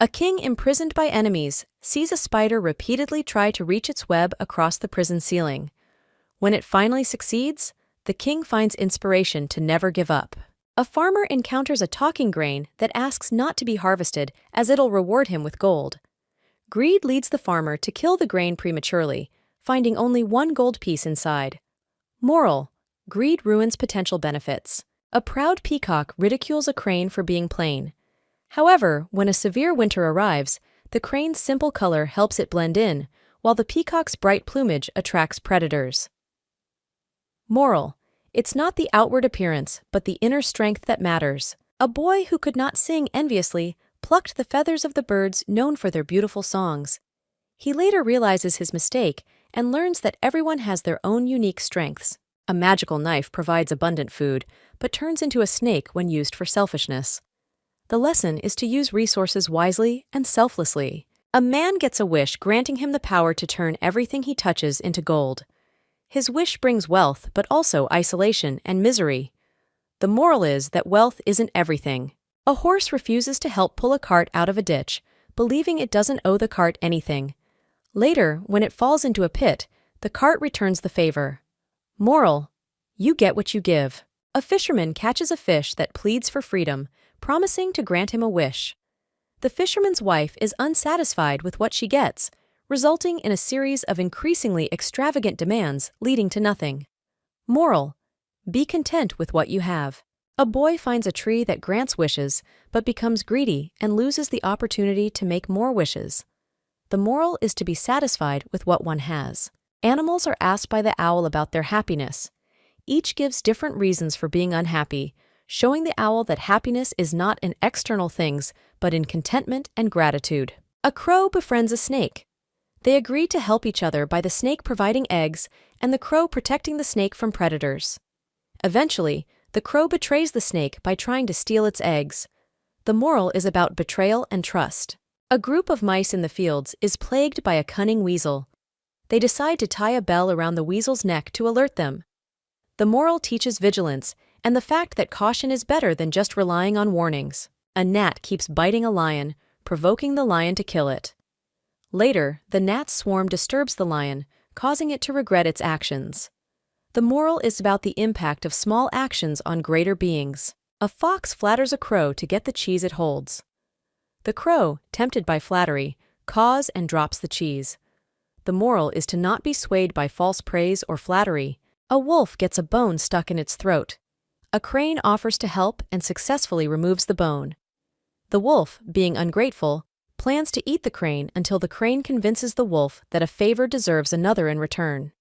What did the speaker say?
A king imprisoned by enemies sees a spider repeatedly try to reach its web across the prison ceiling. When it finally succeeds, the king finds inspiration to never give up. A farmer encounters a talking grain that asks not to be harvested as it'll reward him with gold. Greed leads the farmer to kill the grain prematurely, finding only one gold piece inside. Moral: greed ruins potential benefits. A proud peacock ridicules a crane for being plain. However, when a severe winter arrives, the crane's simple color helps it blend in, while the peacock's bright plumage attracts predators. Moral: it's not the outward appearance, but the inner strength that matters. A boy who could not sing enviously plucked the feathers of the birds known for their beautiful songs. He later realizes his mistake and learns that everyone has their own unique strengths. A magical knife provides abundant food, but turns into a snake when used for selfishness. The lesson is to use resources wisely and selflessly. A man gets a wish granting him the power to turn everything he touches into gold. His wish brings wealth, but also isolation and misery. The moral is that wealth isn't everything. A horse refuses to help pull a cart out of a ditch, believing it doesn't owe the cart anything. Later, when it falls into a pit, the cart returns the favor. Moral: you get what you give. A fisherman catches a fish that pleads for freedom, promising to grant him a wish. The fisherman's wife is unsatisfied with what she gets, resulting in a series of increasingly extravagant demands leading to nothing. Moral: be content with what you have. A boy finds a tree that grants wishes, but becomes greedy and loses the opportunity to make more wishes. The moral is to be satisfied with what one has. Animals are asked by the owl about their happiness. Each gives different reasons for being unhappy, showing the owl that happiness is not in external things, but in contentment and gratitude. A crow befriends a snake. They agree to help each other by the snake providing eggs and the crow protecting the snake from predators. Eventually, the crow betrays the snake by trying to steal its eggs. The moral is about betrayal and trust. A group of mice in the fields is plagued by a cunning weasel. They decide to tie a bell around the weasel's neck to alert them. The moral teaches vigilance and the fact that caution is better than just relying on warnings. A gnat keeps biting a lion, provoking the lion to kill it. Later, the gnat's swarm disturbs the lion, causing it to regret its actions. The moral is about the impact of small actions on greater beings. A fox flatters a crow to get the cheese it holds. The crow, tempted by flattery, caws and drops the cheese. The moral is to not be swayed by false praise or flattery. A wolf gets a bone stuck in its throat. A crane offers to help and successfully removes the bone. The wolf, being ungrateful, plans to eat the crane until the crane convinces the wolf that a favor deserves another in return.